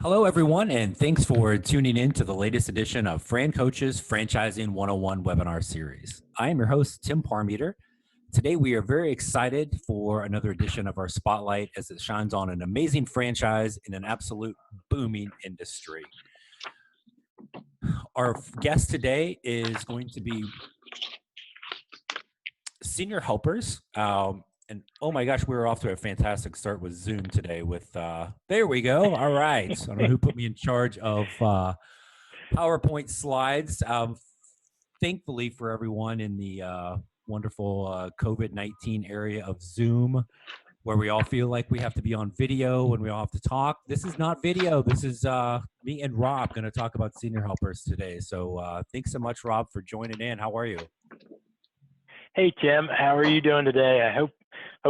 Hello, everyone, and thanks for tuning in to the latest edition of FranCoach's Franchising 101 webinar series. I am your host, Tim Parmeter. Today, we are very excited for another edition of our Spotlight as it shines on an amazing franchise in an absolute booming industry. Our guest today is going to be senior helpers. And oh my gosh, we were off to a fantastic start with Zoom today with, there we go. All right. I don't know who put me in charge of PowerPoint slides. Thankfully for everyone in the wonderful COVID-19 area of Zoom, where we all feel like we have to be on video when we all have to talk. This is not video. This is me and Rob going to talk about senior helpers today. So thanks so much, Rob, for joining in. How are you? Hey, Tim, how are you doing today? I hope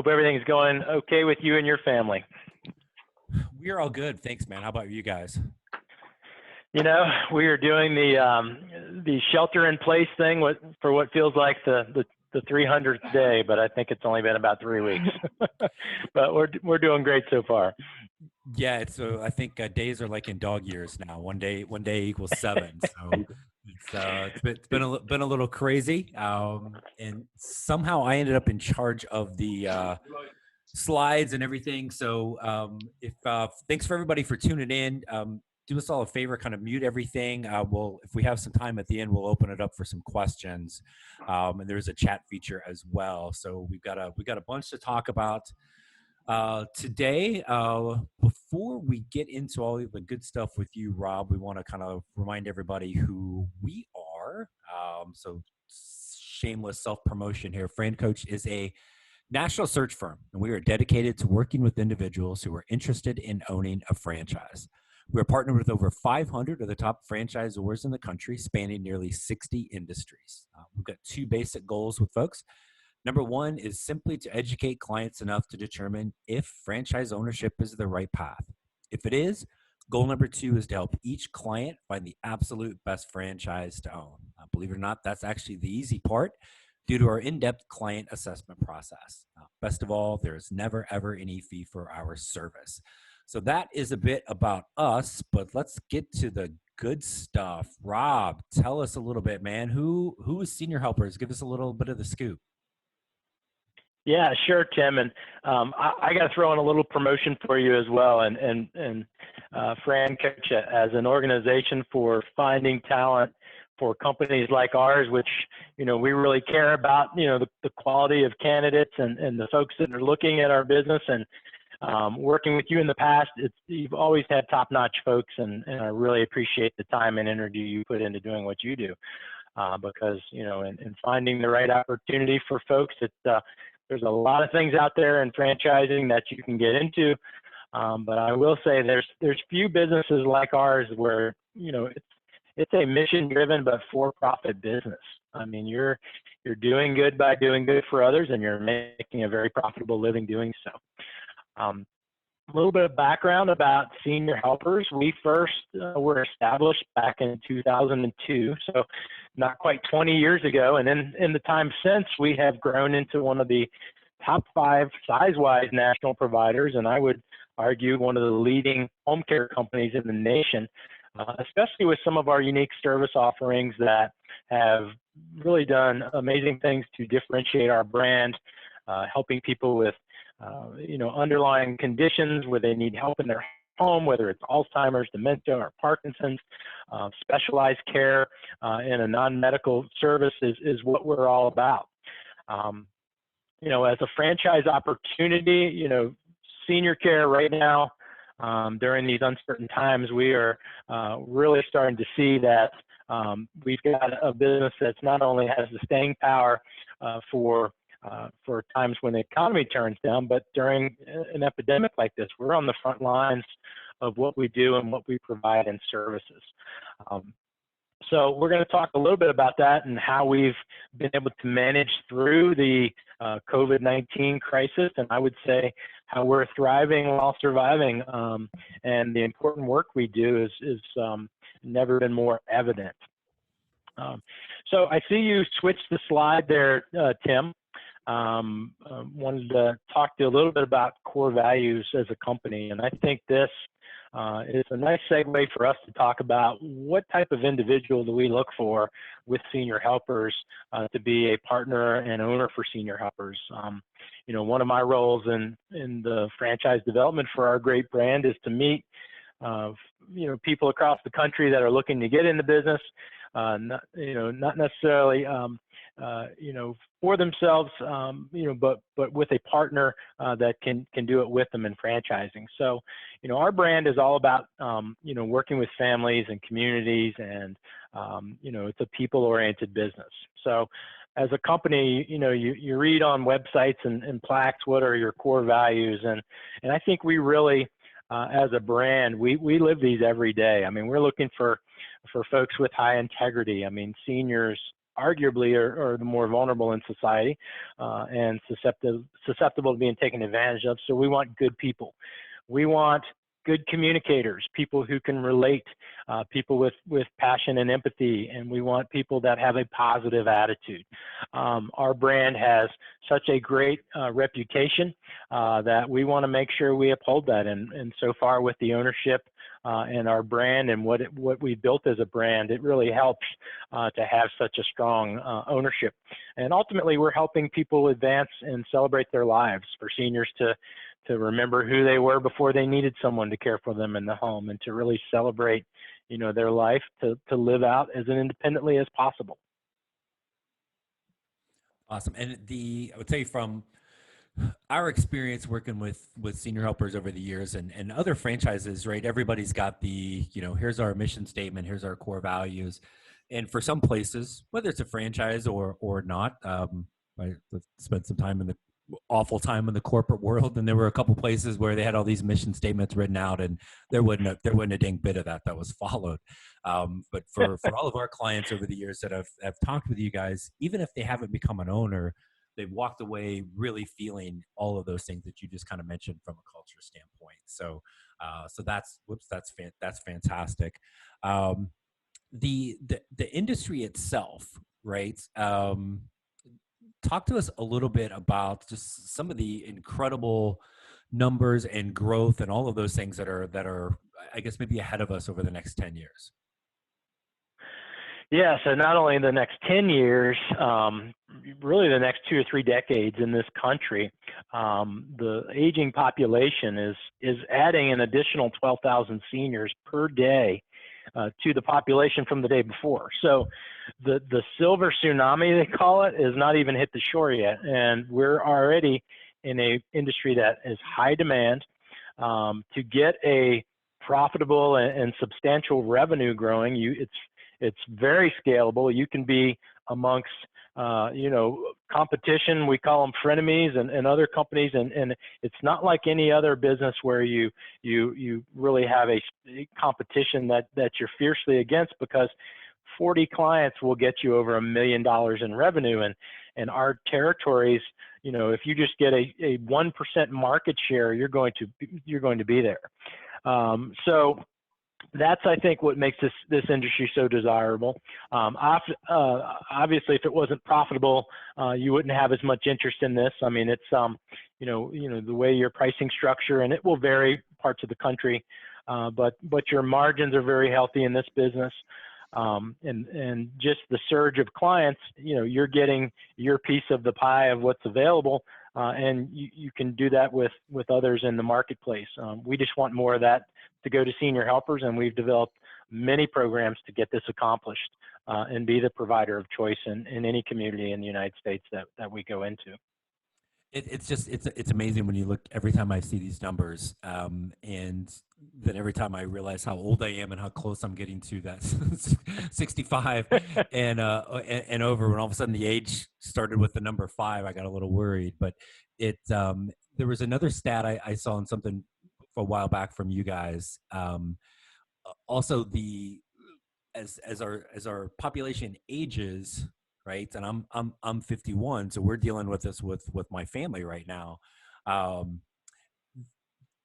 everything's going okay with you and your family. We are all good. Thanks, man. How about you guys? You know, we are doing the shelter in place thing for what feels like the 300th day, but I think it's only been about 3 weeks. But we're doing great so far. Yeah, it's I think days are like in dog years now. One day equals 7. So it's been a little crazy. And somehow I ended up in charge of the slides and everything. So if thanks for everybody for tuning in. Do us all a favor, kind of mute everything. If we have some time at the end, we'll open it up for some questions. And there's a chat feature as well. So we've got a bunch to talk about today. Before we get into all the good stuff with you, Rob, we want to kind of remind everybody who we are. So shameless self-promotion here. FranCoach is a national search firm, and we are dedicated to working with individuals who are interested in owning a franchise. We're partnered with over 500 of the top franchisors in the country, spanning nearly 60 industries. We've got 2 basic goals with folks. Number 1 is simply to educate clients enough to determine if franchise ownership is the right path. If it is, goal number 2 is to help each client find the absolute best franchise to own. Believe it or not, that's actually the easy part due to our in-depth client assessment process. Best of all, there's never, ever any fee for our service. So that is a bit about us, but let's get to the good stuff. Rob, tell us a little bit, man. Who is Senior Helpers? Give us a little bit of the scoop. Yeah, sure, Tim. And I got to throw in a little promotion for you as well. And FranCoach as an organization for finding talent for companies like ours, which, you know, we really care about, you know, the quality of candidates and the folks that are looking at our business. And working with you in the past, you've always had top-notch folks, and I really appreciate the time and energy you put into doing what you do. Because, you know, in finding the right opportunity for folks, there's a lot of things out there in franchising that you can get into. But I will say there's few businesses like ours where, you know, it's a mission-driven but for-profit business. I mean, you're doing good by doing good for others, and you're making a very profitable living doing so. A little bit of background about Senior Helpers. We first were established back in 2002, so not quite 20 years ago. And then in the time since, we have grown into one of the top 5 size-wise national providers, and I would argue one of the leading home care companies in the nation, especially with some of our unique service offerings that have really done amazing things to differentiate our brand, helping people with you know, underlying conditions where they need help in their home, whether it's Alzheimer's, dementia, or Parkinson's. Specialized care in a non-medical service is what we're all about. You know, as a franchise opportunity, you know, senior care right now, during these uncertain times, we are really starting to see that we've got a business that's not only has the staying power for times when the economy turns down, but during an epidemic like this, we're on the front lines of what we do and what we provide in services. So we're going to talk a little bit about that and how we've been able to manage through the COVID-19 crisis, and I would say how we're thriving while surviving, and the important work we do is never been more evident. So I see you switched the slide there, Tim. Wanted to talk to you a little bit about core values as a company, and I think this it's a nice segue for us to talk about what type of individual do we look for with senior helpers to be a partner and owner for senior helpers. One of my roles in the franchise development for our great brand is to meet people across the country that are looking to get into business, not necessarily for themselves, but with a partner that can do it with them in franchising. So, our brand is all about working with families and communities, and it's a people-oriented business. So, as a company, you read on websites and plaques what are your core values, and I think we really as a brand, we live these every day. I mean, we're looking for folks with high integrity. I mean, seniors arguably are the more vulnerable in society and susceptible to being taken advantage of. So we want good people. We want good communicators, people who can relate, people with passion and empathy, and we want people that have a positive attitude. Our brand has such a great reputation that we want to make sure we uphold that. And so far with the ownership and our brand and what we built as a brand, it really helps to have such a strong ownership. And ultimately, we're helping people advance and celebrate their lives, for seniors to remember who they were before they needed someone to care for them in the home, and to really celebrate, their life to live out as independently as possible. Awesome. And I would say from our experience working with senior helpers over the years and other franchises, right? Everybody's got here's our mission statement, here's our core values. And for some places, whether it's a franchise or not, I spent some time in the awful time in the corporate world, and there were a couple places where they had all these mission statements written out, and there wasn't a dang bit of that was followed. But for all of our clients over the years that have talked with you guys, even if they haven't become an owner, they've walked away really feeling all of those things that you just kind of mentioned from a culture standpoint. So that's fantastic. The industry itself, right? Talk to us a little bit about just some of the incredible numbers and growth and all of those things that are, I guess, maybe ahead of us over the next 10 years. Yeah, so not only the next 10 years, really the next 2 or 3 decades in this country, the aging population is adding an additional 12,000 seniors per day to the population from the day before. So the silver tsunami, they call it, is not even hit the shore yet. And we're already in a industry that is high demand. To get a profitable and substantial revenue growing, it's very scalable. You can be amongst competition. We call them frenemies and other companies, and it's not like any other business where you really have a competition that you're fiercely against, because 40 clients will get you over $1 million in revenue, and our territories, if you just get a 1% market share, you're going to be there. So that's, I think, what makes this industry so desirable. Obviously, if it wasn't profitable, you wouldn't have as much interest in this. I mean, it's the way your pricing structure, and it will vary parts of the country, but your margins are very healthy in this business. And just the surge of clients, you're getting your piece of the pie of what's available, and you can do that with others in the marketplace. We just want more of that to go to senior helpers, and we've developed many programs to get this accomplished and be the provider of choice in any community in the United States that we go into. It's amazing when you look, every time I see these numbers, and then every time I realize how old I am and how close I'm getting to that 65 and over, when all of a sudden the age started with the number 5, I got a little worried. But there was another stat I saw on something a while back from you guys. Also, as our population ages, right? And I'm 51, so we're dealing with this with my family right now.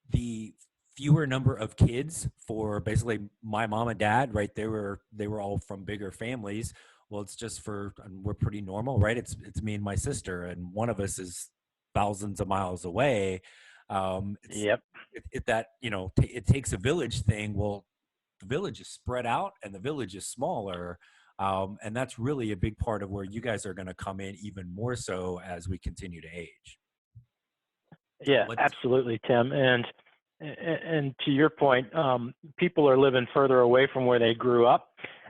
The fewer number of kids for basically my mom and dad, right? They were all from bigger families. Well, it's just we're pretty normal, right? It's me and my sister, and one of us is thousands of miles away. It's Yep. that, it takes a village thing. Well, the village is spread out and the village is smaller. And that's really a big part of where you guys are going to come in even more so as we continue to age. Yeah, What? absolutely, Tim. And to your point, people are living further away from where they grew up,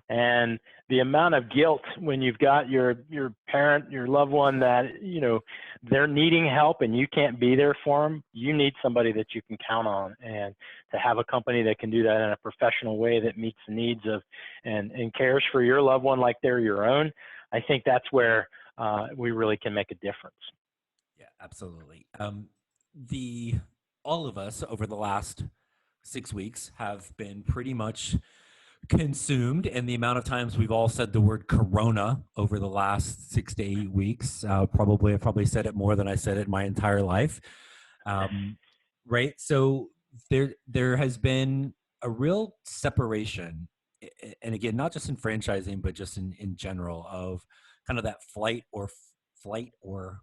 and the amount of guilt when you've got your parent, your loved one that they're needing help and you can't be there for them. You need somebody that you can count on, and to have a company that can do that in a professional way that meets the needs of and cares for your loved one like they're your own. I think that's where we really can make a difference. Yeah, absolutely. The All of us over the last 6 weeks have been pretty much consumed, and the amount of times we've all said the word corona over the last 6 to 8 weeks, I probably said it more than I said it my entire life. Right. So there has been a real separation, and again, not just in franchising, but just in general, of kind of that flight or flight or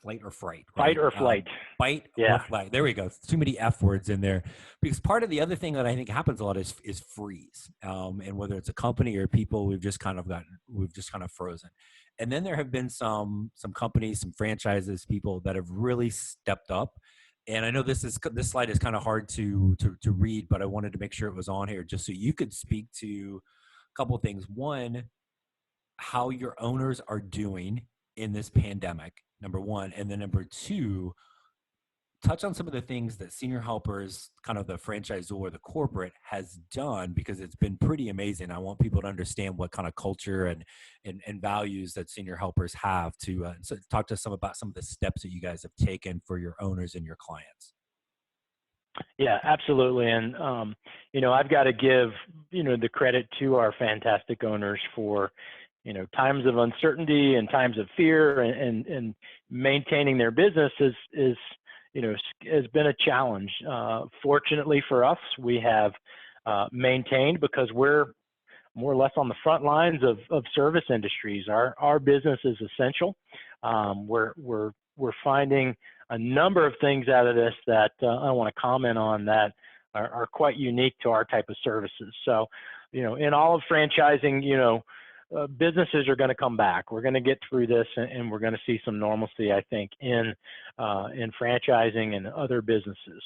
fright, Fight right? or flight. Bite or Yeah. flight. There we go. Too many F words in there. Because part of the other thing that I think happens a lot is freeze. And whether it's a company or people, we've just kind of frozen. And then there have been some companies, some franchises, people that have really stepped up. And I know this slide is kind of hard to read, but I wanted to make sure it was on here just so you could speak to a couple of things. One, how your owners are doing in this pandemic, number one. And then number two, touch on some of the things that Senior Helpers, kind of the franchisor, the corporate, has done, because it's been pretty amazing. I want people to understand what kind of culture and values that Senior Helpers have to so talk to some about some of the steps that you guys have taken for your owners and your clients. Yeah, absolutely. And, I've got to give, the credit to our fantastic owners for, times of uncertainty and times of fear, and maintaining their business is has been a challenge. Fortunately for us, we have maintained, because we're more or less on the front lines of service industries. Our business is essential. We're finding a number of things out of this that I want to comment on that are quite unique to our type of services. So, in all of franchising, businesses are going to come back. We're going to get through this, and we're going to see some normalcy, I think, in franchising and other businesses.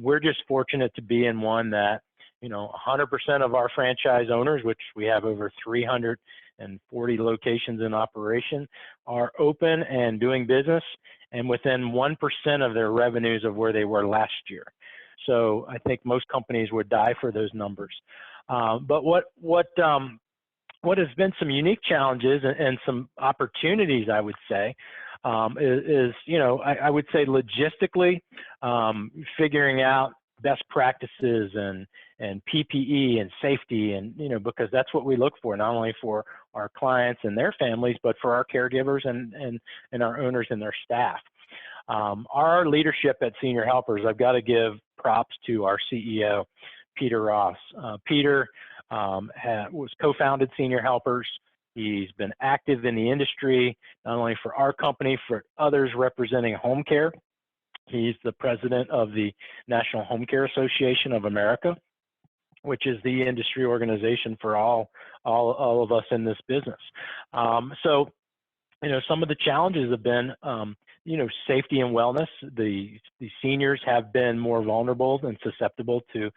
We're just fortunate to be in one that 100% of our franchise owners, which we have over 340 locations in operation, are open and doing business, and within 1% of their revenues of where they were last year. So I think most companies would die for those numbers. But what has been some unique challenges and some opportunities, I would say, is I would say logistically, figuring out best practices and PPE and safety, and because that's what we look for, not only for our clients and their families, but for our caregivers and our owners and their staff. Our leadership at Senior Helpers, I've got to give props to our CEO, Peter Ross. Peter was co-founded Senior Helpers. He's been active in the industry, not only for our company, for others representing home care. He's the president of the National Home Care Association of America, which is the industry organization for all of us in this business. So, some of the challenges have been, safety and wellness. The seniors have been more vulnerable and susceptible to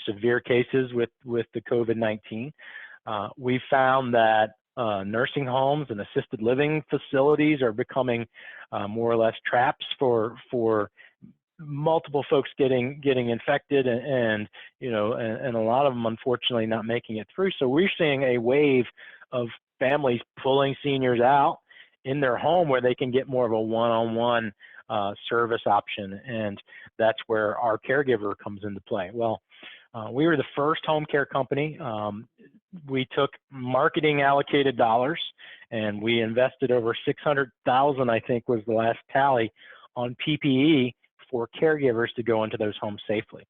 severe cases with the COVID-19. We found that nursing homes and assisted living facilities are becoming more or less traps for multiple folks getting infected, and a lot of them unfortunately not making it through. So we're seeing a wave of families pulling seniors out in their home where they can get more of a one-on-one service option, and that's where our caregiver comes into play. Well, we were the first home care company. We took marketing allocated dollars, and we invested over $600,000, I think was the last tally, on PPE for caregivers to go into those homes safely.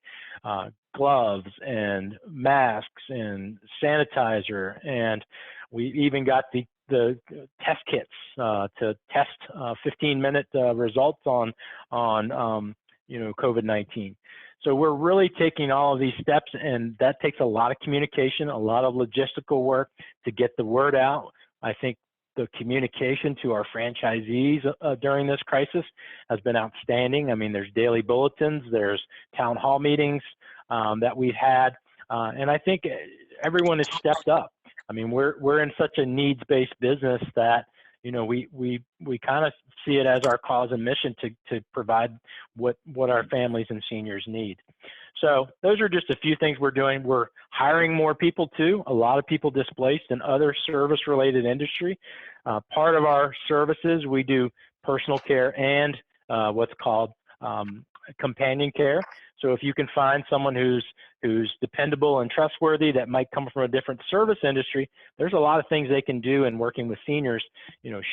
Gloves and masks and sanitizer, and we even got the the test kits to test 15-minute results on COVID-19. So we're really taking all of these steps, and that takes a lot of communication, a lot of logistical work to get the word out. I think the communication to our franchisees during this crisis has been outstanding. I mean, there's daily bulletins, there's town hall meetings that we've had, and I think everyone has stepped up. I mean, we're in such a needs-based business that we kind of see it as our cause and mission to provide what our families and seniors need. So those are just a few things we're doing. We're hiring more people too. A lot of people displaced in other service-related industry. Part of our services, we do personal care and what's called companion care. So if you can find someone who's dependable and trustworthy that might come from a different service industry, there's a lot of things they can do in working with seniors,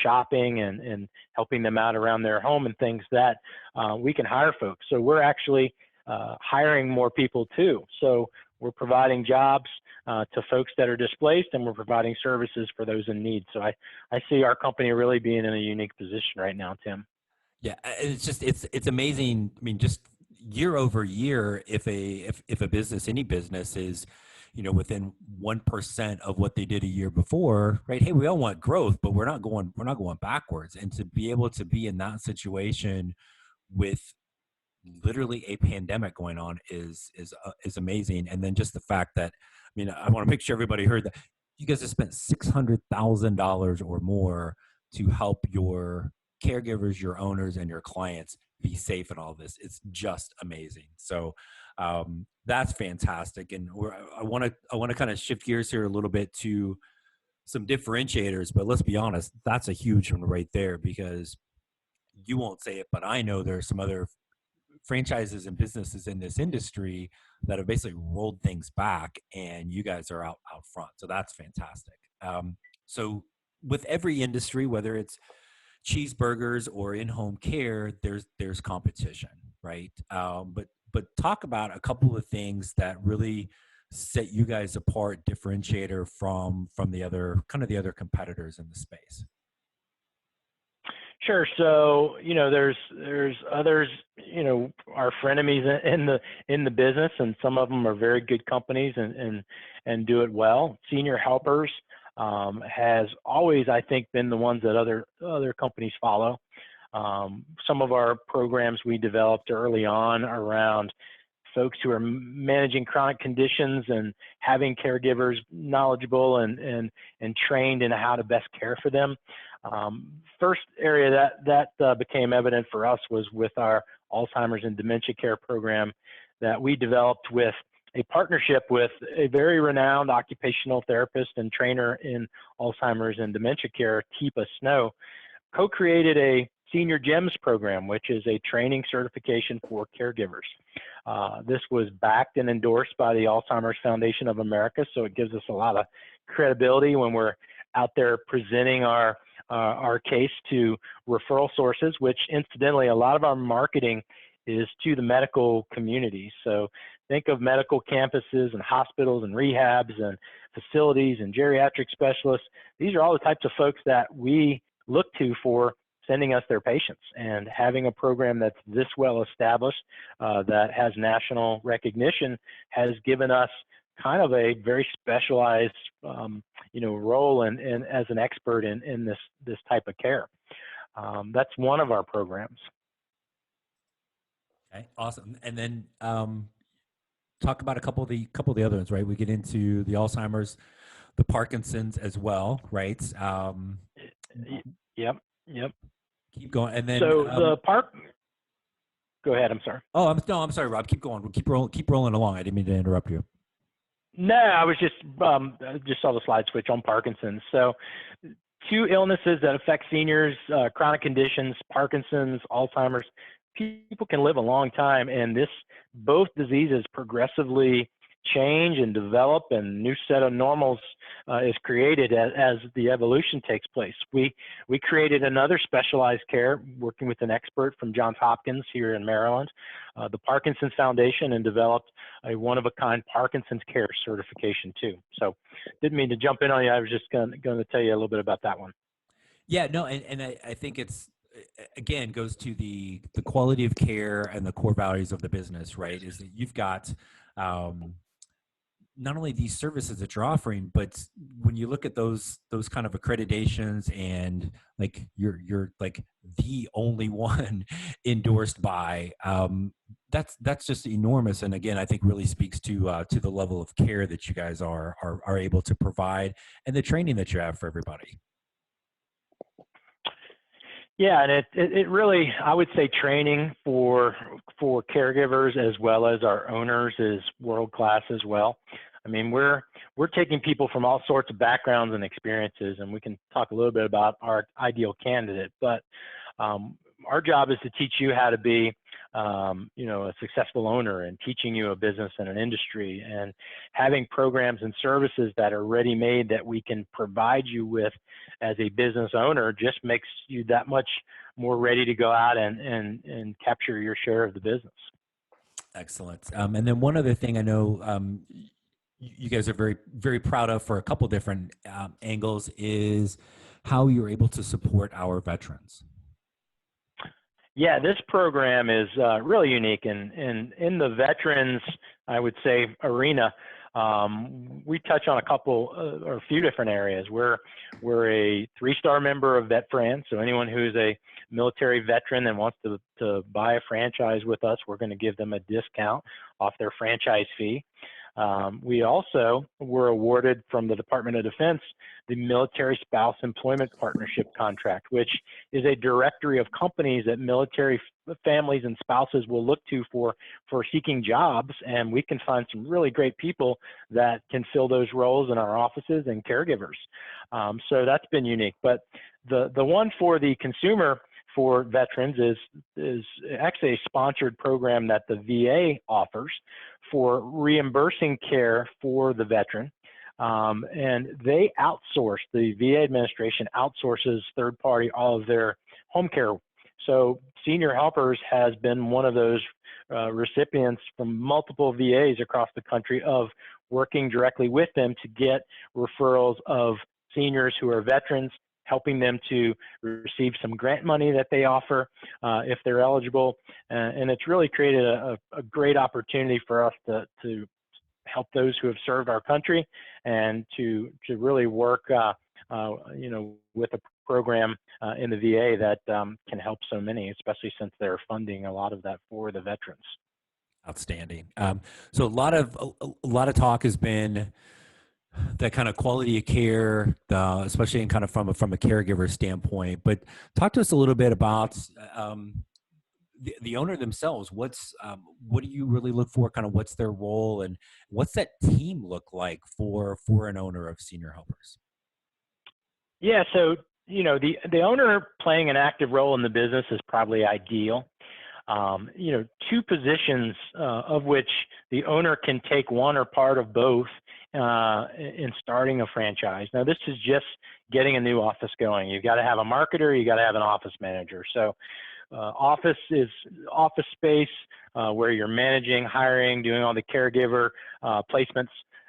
shopping and helping them out around their home and things that we can hire folks. So we're actually hiring more people too. So we're providing jobs to folks that are displaced, and we're providing services for those in need. So I see our company really being in a unique position right now, Tim. Yeah, it's amazing. I mean, just year over year, if a business, any business is, within 1% of what they did a year before, right? Hey, we all want growth, but we're not going backwards. And to be able to be in that situation with literally a pandemic going on is amazing. And then just the fact that, I mean, I want to make sure everybody heard that you guys have spent $600,000 or more to help your caregivers, your owners, and your clients be safe in all this. It's just amazing. So that's fantastic. And I want to kind of shift gears here a little bit to some differentiators, but let's be honest, that's a huge one right there, because you won't say it, but I know there are some other franchises and businesses in this industry that have basically rolled things back, and you guys are out front. So that's fantastic. So with every industry, whether it's cheeseburgers or in-home care, there's competition, right? But talk about a couple of things that really set you guys apart, differentiator from the other competitors in the space. Sure. So, there's others, our frenemies in the business, and some of them are very good companies and do it well. Senior Helpers has always, I think, been the ones that other companies follow. Some of our programs we developed early on around folks who are managing chronic conditions and having caregivers knowledgeable and trained in how to best care for them. First area that became evident for us was with our Alzheimer's and dementia care program that we developed with a partnership with a very renowned occupational therapist and trainer in Alzheimer's and dementia care, Teepa Snow, co-created a Senior GEMS program, which is a training certification for caregivers. This was backed and endorsed by the Alzheimer's Foundation of America, so it gives us a lot of credibility when we're out there presenting our case to referral sources, which incidentally, a lot of our marketing is to the medical community. So think of medical campuses and hospitals and rehabs and facilities and geriatric specialists. These are all the types of folks that we look to for sending us their patients, and having a program that's this well established, that has national recognition, has given us kind of a very specialized, role and as an expert in this type of care. That's one of our programs. Okay, awesome. And then talk about a couple of the other ones, right? We get into the Alzheimer's, the Parkinson's as well, right? Yep. Keep going, and then so Go ahead. I'm sorry. Oh, I'm sorry, Rob. Keep going. Keep rolling along. I didn't mean to interrupt you. No, I was just saw the slide switch on Parkinson's. So, two illnesses that affect seniors, chronic conditions, Parkinson's, Alzheimer's. People can live a long time, and both diseases progressively change and develop, and new set of normals is created as the evolution takes place. We created another specialized care, working with an expert from Johns Hopkins here in Maryland, the Parkinsons Foundation, and developed a one-of-a-kind Parkinson's care certification too. So didn't mean to jump in on you. I was just going to tell you a little bit about that one. Yeah, no, and I think it's, again, goes to the quality of care and the core values of the business, right? Is that you've got not only these services that you're offering, but when you look at those kind of accreditations, and like you're like the only one endorsed by, that's just enormous. And again, I think really speaks to the level of care that you guys are able to provide, and the training that you have for everybody. Yeah, and it really, I would say, training for caregivers as well as our owners is world class as well. I mean, we're taking people from all sorts of backgrounds and experiences, and we can talk a little bit about our ideal candidate. But our job is to teach you how to be, a successful owner, and teaching you a business and an industry, and having programs and services that are ready-made that we can provide you with as a business owner just makes you that much more ready to go out and capture your share of the business. Excellent. And then one other thing I know you guys are very, very proud of, for a couple different angles, is how you're able to support our veterans. Yeah, this program is really unique, and in the veterans, I would say, arena, we touch on a few different areas. We're a 3-star member of Fran, so anyone who's a military veteran and wants to buy a franchise with us, we're going to give them a discount off their franchise fee. We also were awarded from the Department of Defense the Military Spouse Employment Partnership Contract, which is a directory of companies that military families and spouses will look to for seeking jobs, and we can find some really great people that can fill those roles in our offices and caregivers. So that's been unique. But the one for the consumer for veterans is actually a sponsored program that the VA offers for reimbursing care for the veteran. And they outsource, the VA administration outsources third-party all of their home care. So Senior Helpers has been one of those recipients from multiple VAs across the country of working directly with them to get referrals of seniors who are veterans, helping them to receive some grant money that they offer if they're eligible. And it's really created a great opportunity for us to help those who have served our country, and to really work with a program in the VA that can help so many, especially since they're funding a lot of that for the veterans. Outstanding. So a lot of talk has been that kind of quality of care, especially in kind of from a caregiver standpoint. But talk to us a little bit about the owner themselves. What do you really look for? Kind of what's their role, and what's that team look like for an owner of Senior Helpers? Yeah, so the owner playing an active role in the business is probably ideal. 2 positions of which the owner can take one or part of both in starting a franchise. Now, this is just getting a new office going. You've got to have a marketer, you got to have an office manager. So office is office space where you're managing, hiring, doing all the caregiver placements,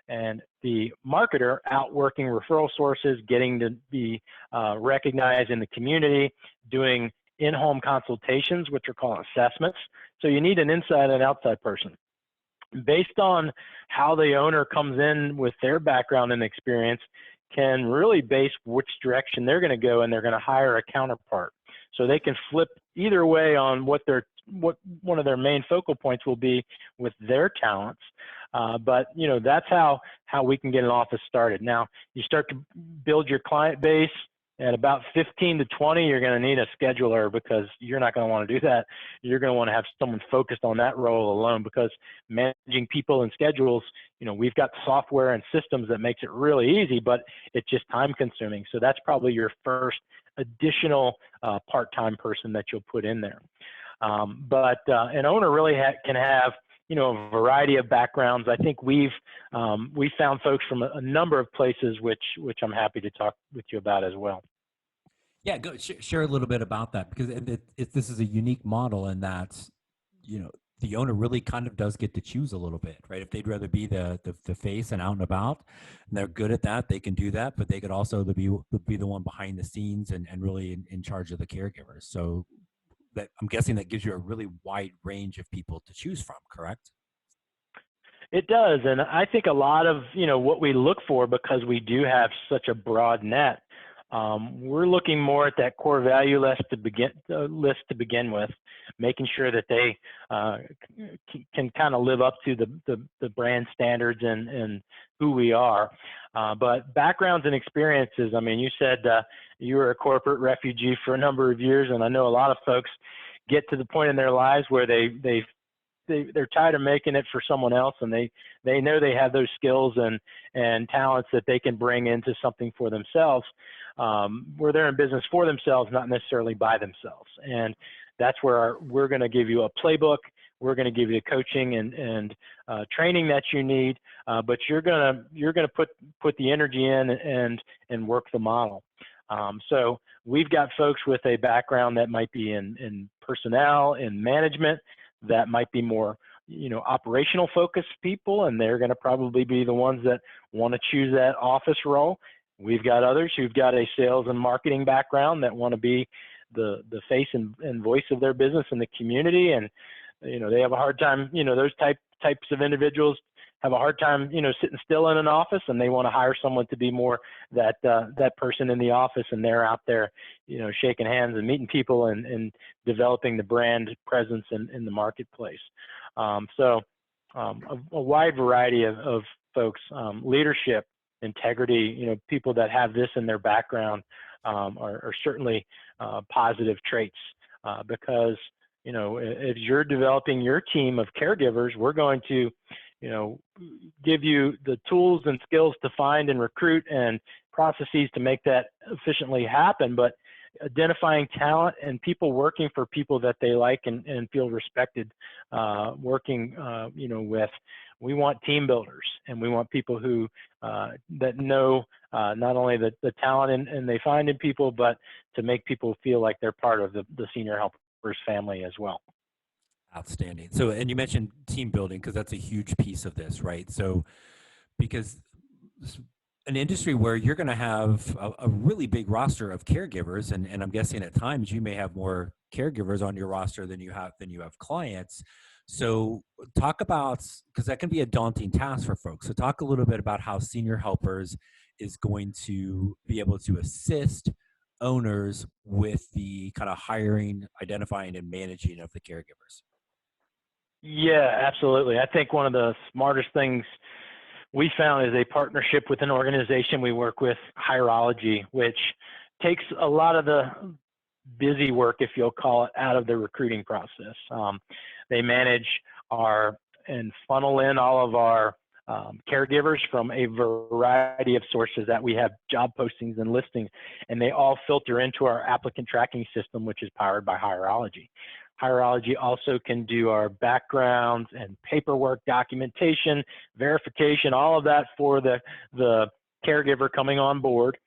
and the marketer out working referral sources, getting to be recognized in the community, doing in-home consultations, which are called assessments. So you need an inside and outside person. Based on how the owner comes in with their background and experience, can really base which direction they're going to go, and they're going to hire a counterpart. So they can flip either way on what one of their main focal points will be with their talents. But that's how we can get an office started. Now, you start to build your client base. At about 15 to 20, you're going to need a scheduler, because you're not going to want to do that. You're going to want to have someone focused on that role alone, because managing people and schedules, we've got software and systems that makes it really easy, but it's just time consuming. So that's probably your first additional part-time person that you'll put in there. But an owner really can have, a variety of backgrounds. I think we found folks from a number of places, which I'm happy to talk with you about as well. Yeah, go share a little bit about that, because this is a unique model in that, the owner really kind of does get to choose a little bit, right? If they'd rather be the face and out and about, and they're good at that, they can do that, but they could also be the one behind the scenes and really in charge of the caregivers. So that, I'm guessing, that gives you a really wide range of people to choose from, correct? It does, and I think a lot of what we look for, because we do have such a broad net, we're looking more at that core value list to begin with, making sure that they can kind of live up to the brand standards and who we are. But backgrounds and experiences. I mean, you said you were a corporate refugee for a number of years, and I know a lot of folks get to the point in their lives where they're tired of making it for someone else, and they know they have those skills and talents that they can bring into something for themselves, where they're in business for themselves, not necessarily by themselves. And that's where we're going to give you a playbook. We're going to give you the coaching and training that you need, but you're going to put the energy in and work the model. So we've got folks with a background that might be in personnel, in management, that might be more, operational focused people, and they're going to probably be the ones that want to choose that office role. We've got others who've got a sales and marketing background that want to be the face and voice of their business in the community, and they have a hard time. Those types of individuals have a hard time, sitting still in an office, and they want to hire someone to be more that person in the office, and they're out there, shaking hands and meeting people and developing the brand presence in the marketplace. So a wide variety of folks, leadership, integrity, people that have this in their background are certainly positive traits, because if you're developing your team of caregivers, we're going to give you the tools and skills to find and recruit and processes to make that efficiently happen, but identifying talent and people working for people that they like and feel respected working with. We want team builders, and we want people who that know not only the talent and they find in people, but to make people feel like they're part of the senior helpers family as well. Outstanding. So, and you mentioned team building, because that's a huge piece of this, right? So, because an industry where you're going to have a really big roster of caregivers, and I'm guessing at times you may have more caregivers on your roster than you have clients. So talk about, because that can be a daunting task for folks. So talk a little bit about how Senior Helpers is going to be able to assist owners with the kind of hiring, identifying, and managing of the caregivers. Yeah, absolutely. I think one of the smartest things we found is a partnership with an organization we work with, Hirology, which takes a lot of the busy work, if you'll call it, out of the recruiting process. They manage and funnel in all of our caregivers from a variety of sources that we have job postings and listings, and they all filter into our applicant tracking system, which is powered by Hirology. Hirology also can do our backgrounds and paperwork, documentation, verification, all of that for the caregiver coming on board,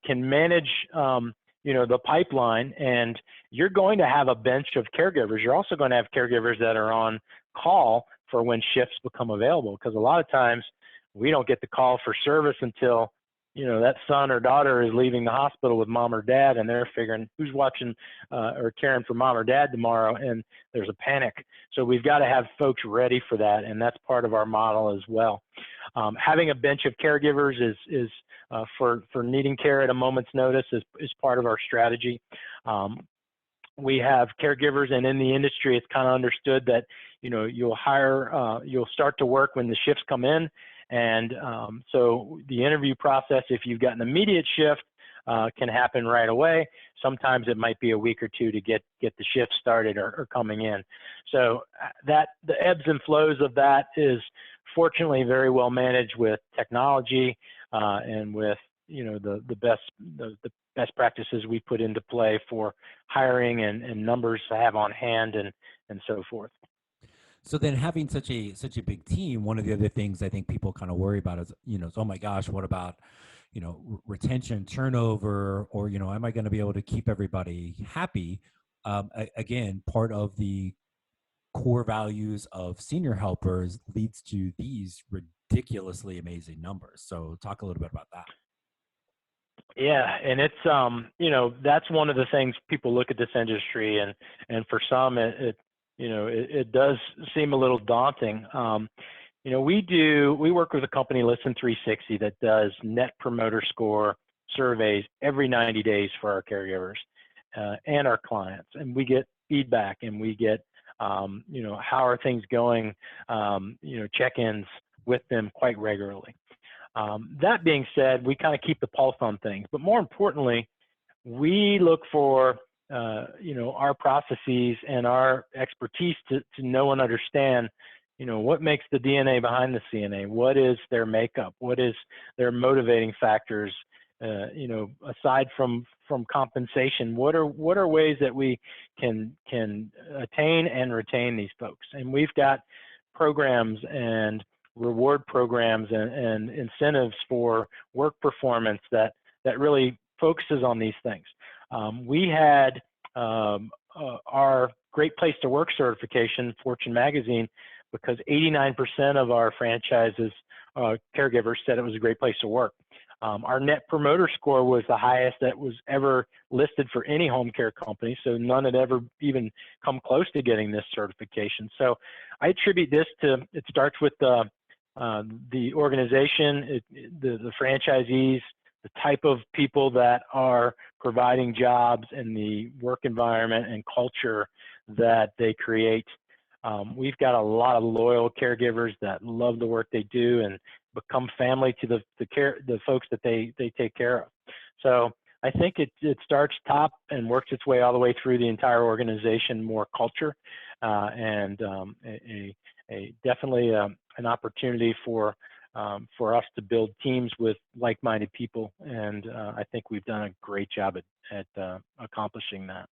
can manage the pipeline, and you're going to have a bench of caregivers. You're also going to have caregivers that are on call for when shifts become available, because a lot of times we don't get the call for service until that son or daughter is leaving the hospital with mom or dad, and they're figuring who's watching or caring for mom or dad tomorrow, and there's a panic. So we've got to have folks ready for that, and that's part of our model as well. Having a bench of caregivers is for needing care at a moment's notice is part of our strategy. We have caregivers, and in the industry, it's kind of understood that you'll start to work when the shifts come in. And so the interview process, if you've got an immediate shift, can happen right away. Sometimes it might be a week or two to get the shift started or coming in. So the ebbs and flows of that is fortunately very well managed with technology and with the best practices we put into play for hiring and numbers to have on hand and so forth. So then having such a big team, one of the other things I think people kind of worry about is, oh my gosh, what about, retention, turnover, or, am I going to be able to keep everybody happy? Again, part of the core values of senior helpers leads to these ridiculously amazing numbers. So talk a little bit about that. Yeah, and it's that's one of the things people look at this industry, and for some it does seem a little daunting. We work with a company, Listen 360, that does Net Promoter Score surveys every 90 days for our caregivers and our clients, and we get feedback, and we get how are things going, check-ins with them quite regularly. That being said, we kind of keep the pulse on things, but more importantly, we look for our processes and our expertise to know and understand what makes the DNA behind the CNA, what is their makeup, what is their motivating factors, aside from compensation, what are ways that we can attain and retain these folks. And we've got programs and reward programs and incentives for work performance that really focuses on these things. We had our Great Place to Work certification, Fortune Magazine, because 89% of our franchises caregivers said it was a great place to work. Our Net Promoter Score was the highest that was ever listed for any home care company, so none had ever even come close to getting this certification. So I attribute this to, it starts with the organization, the franchisees, the type of people that are providing jobs, and the work environment and culture that they create. We've got a lot of loyal caregivers that love the work they do and become family to the folks that they take care of. So I think it starts top and works its way all the way through the entire organization, more culture, and definitely an opportunity for us to build teams with like-minded people. And I think we've done a great job at accomplishing that.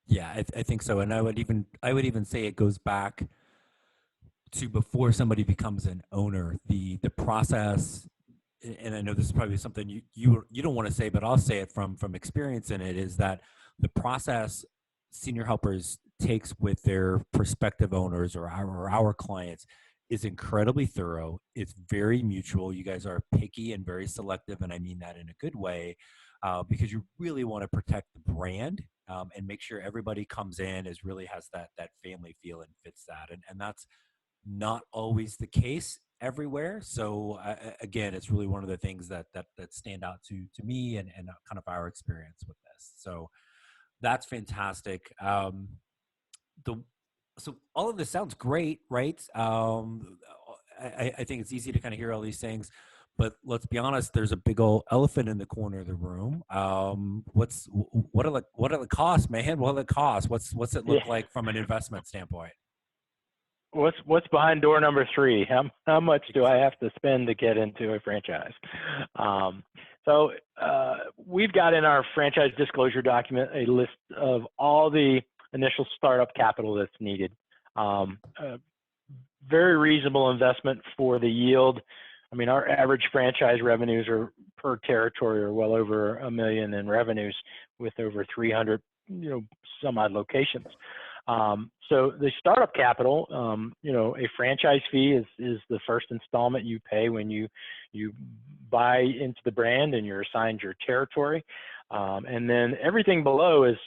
Yeah, I think so. And I would even say it goes back to before somebody becomes an owner, the process. And I know this is probably something you don't want to say, but I'll say it from experience in it, is that the process senior helpers takes with their prospective owners or our clients is incredibly thorough. It's very mutual. You guys are picky and very selective, and I mean that in a good way, because you really want to protect the brand and make sure everybody comes in has that family feel and fits that, and that's not always the case everywhere. So again, it's really one of the things that stand out to me and kind of our experience with this. So that's fantastic. So all of this sounds great, right? I think it's easy to kind of hear all these things, but let's be honest, there's a big old elephant in the corner of the room. What are the costs, man? What are the costs? What's it look like from an investment standpoint? What's behind door number 3? How much do I have to spend to get into a franchise? So we've got in our franchise disclosure document a list of all the initial startup capital that's needed. Very reasonable investment for the yield. I mean, our average franchise revenues are per territory are well over $1 million in revenues, with over 300 some odd locations. So the startup capital, a franchise fee is the first installment you pay when you buy into the brand and you're assigned your territory. And then everything below is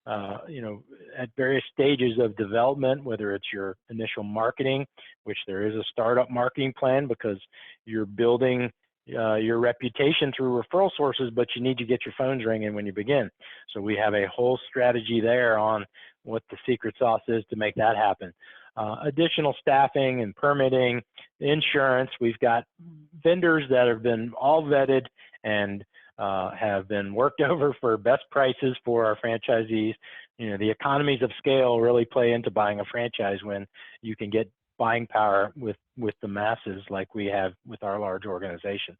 at various stages of development, whether it's your initial marketing, which there is a startup marketing plan because you're building your reputation through referral sources, but you need to get your phones ringing when you begin. So we have a whole strategy there on what the secret sauce is to make that happen. Additional staffing and permitting, insurance. We've got vendors that have been all vetted and have been worked over for best prices for our franchisees. The economies of scale really play into buying a franchise when you can get buying power with the masses like we have with our large organization.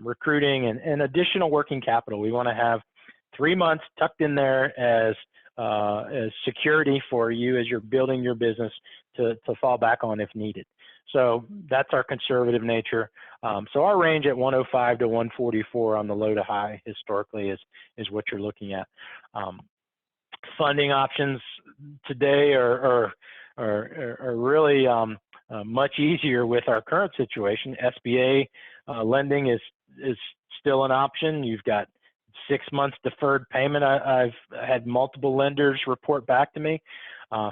Recruiting and additional working capital. We want to have 3 months tucked in there as as security for you as you're building your business to fall back on if needed. So that's our conservative nature. So our range at 105 to 144 on the low to high historically is what you're looking at. Funding options today are really much easier with our current situation. SBA lending is still an option. You've got 6 months deferred payment. I've had multiple lenders report back to me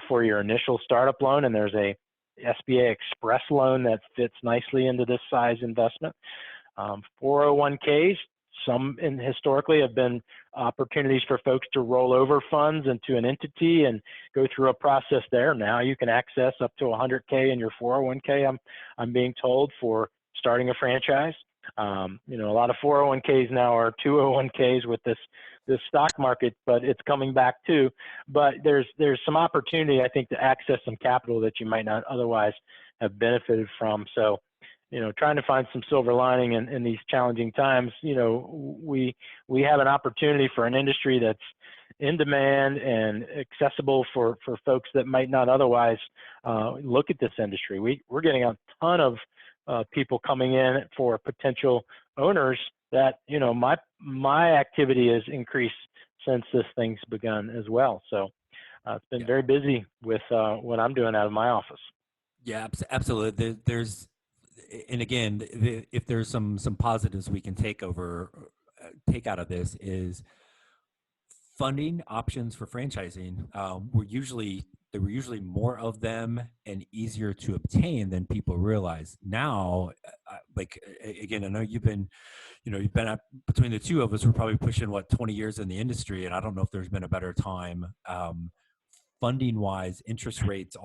for your initial startup loan, and there's a SBA Express loan that fits nicely into this size investment. 401ks, historically have been opportunities for folks to roll over funds into an entity and go through a process there. Now you can access up to 100K in your 401k, I'm being told, for starting a franchise. A lot of 401ks now are 201ks with this stock market, but it's coming back too. But there's some opportunity, I think, to access some capital that you might not otherwise have benefited from. So, trying to find some silver lining in these challenging times. We have an opportunity for an industry that's in demand and accessible for folks that might not otherwise look at this industry. We're getting a ton of people coming in for potential owners that, my activity has increased since this thing's begun as well. So it's been very busy with what I'm doing out of my office. Yeah, absolutely. And again, if there's some positives we can take out of this is funding options for franchising. There were usually more of them and easier to obtain than people realize. Now, again, I know you've been between the two of us, we're probably pushing 20 years in the industry, and I don't know if there's been a better time. Funding wise, interest rates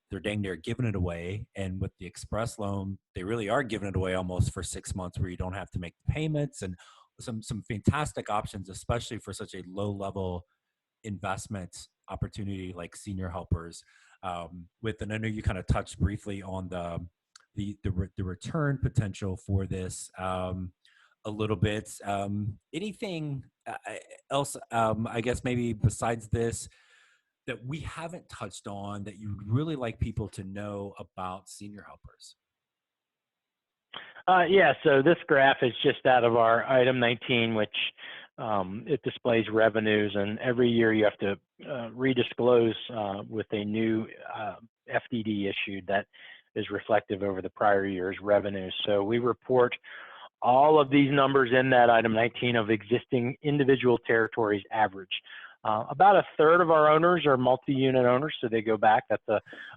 they're dang near giving it away. And with the Express loan, they really are giving it away almost for 6 months where you don't have to make the payments, and some fantastic options, especially for such a low level investment opportunity like senior helpers. And I know you kind of touched briefly on the return potential for this a little bit. Anything else, I guess maybe besides this, that we haven't touched on that you'd really like people to know about senior helpers? So this graph is just out of our item 19, which it displays revenues, and every year you have to redisclose with a new FDD issued that is reflective over the prior year's revenues. So we report all of these numbers in that item 19 of existing individual territories average. About a third of our owners are multi-unit owners, so they go back. That's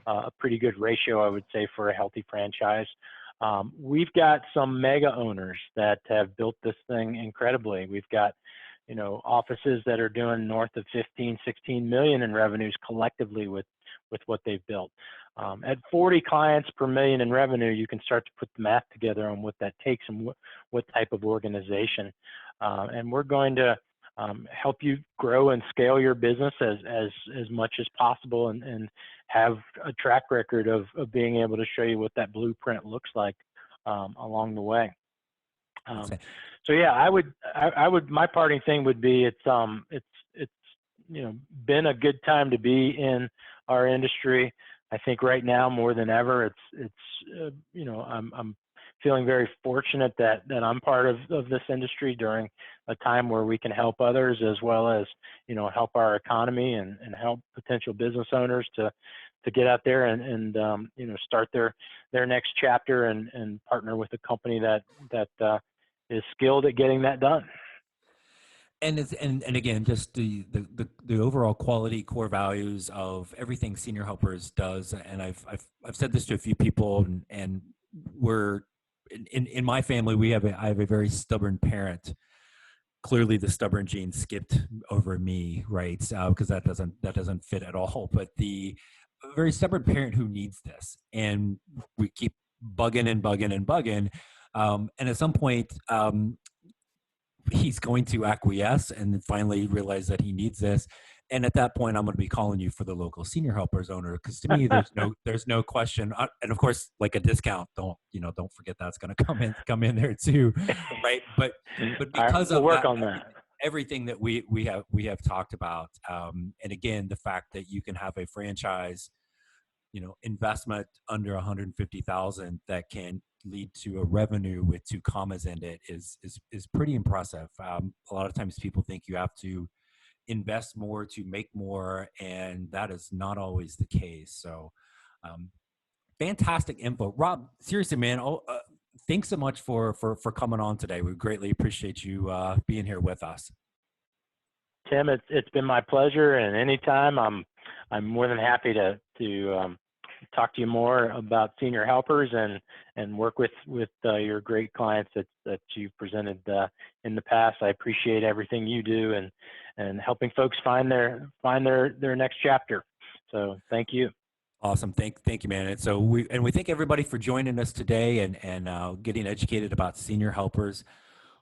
a pretty good ratio, I would say, for a healthy franchise. We've got some mega owners that have built this thing incredibly. We've got, offices that are doing north of 15, 16 million in revenues collectively with what they've built. At 40 clients per million in revenue, you can start to put the math together on what that takes and what type of organization. And we're going to help you grow and scale your business as much as possible, and have a track record of being able to show you what that blueprint looks like along the way. So yeah, I would my parting thing would be it's been a good time to be in our industry. I think right now more than ever, I'm feeling very fortunate that I'm part of this industry during a time where we can help others, as well as, help our economy and help potential business owners to get out there and start their next chapter and partner with a company that is skilled at getting that done. And again, just the overall quality core values of everything Senior Helpers does. And I've said this to a few people, and we're in my family, I have a very stubborn parent. Clearly the stubborn gene skipped over me, right? Because that doesn't fit at all. But a very stubborn parent who needs this, and we keep bugging and bugging and bugging. And at some point, he's going to acquiesce and finally realize that he needs this. And at that point, I'm going to be calling you for the local Senior Helpers owner, because to me, there's no question. And of course, like a discount, don't forget that's going to come in there too, right? But because we'll work on that. everything that we have talked about. And again, the fact that you can have a franchise, investment under 150,000 that can lead to a revenue with two commas in it is pretty impressive. A lot of times people think you have to invest more to make more, and that is not always the case. So, um, fantastic info, Rob. Seriously, man. Thanks so much for coming on today. We greatly appreciate you being here with us. Tim, it's been my pleasure, and anytime I'm more than happy to talk to you more about senior helpers and work with your great clients that you've presented in the past. I appreciate everything you do and helping folks find their next chapter. So thank you. Awesome. Thank you, man. And so we thank everybody for joining us today and getting educated about senior helpers.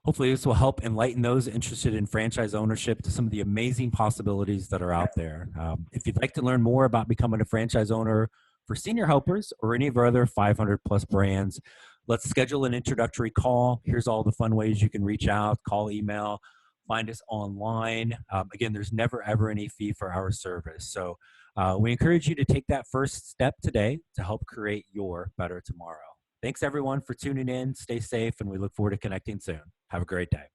Hopefully this will help enlighten those interested in franchise ownership to some of the amazing possibilities that are out there. If you'd like to learn more about becoming a franchise owner for senior helpers or any of our other 500 plus brands, let's schedule an introductory call. Here's all the fun ways you can reach out: call, email, find us online. Again, there's never ever any fee for our service. So we encourage you to take that first step today to help create your better tomorrow. Thanks everyone for tuning in. Stay safe, and we look forward to connecting soon. Have a great day.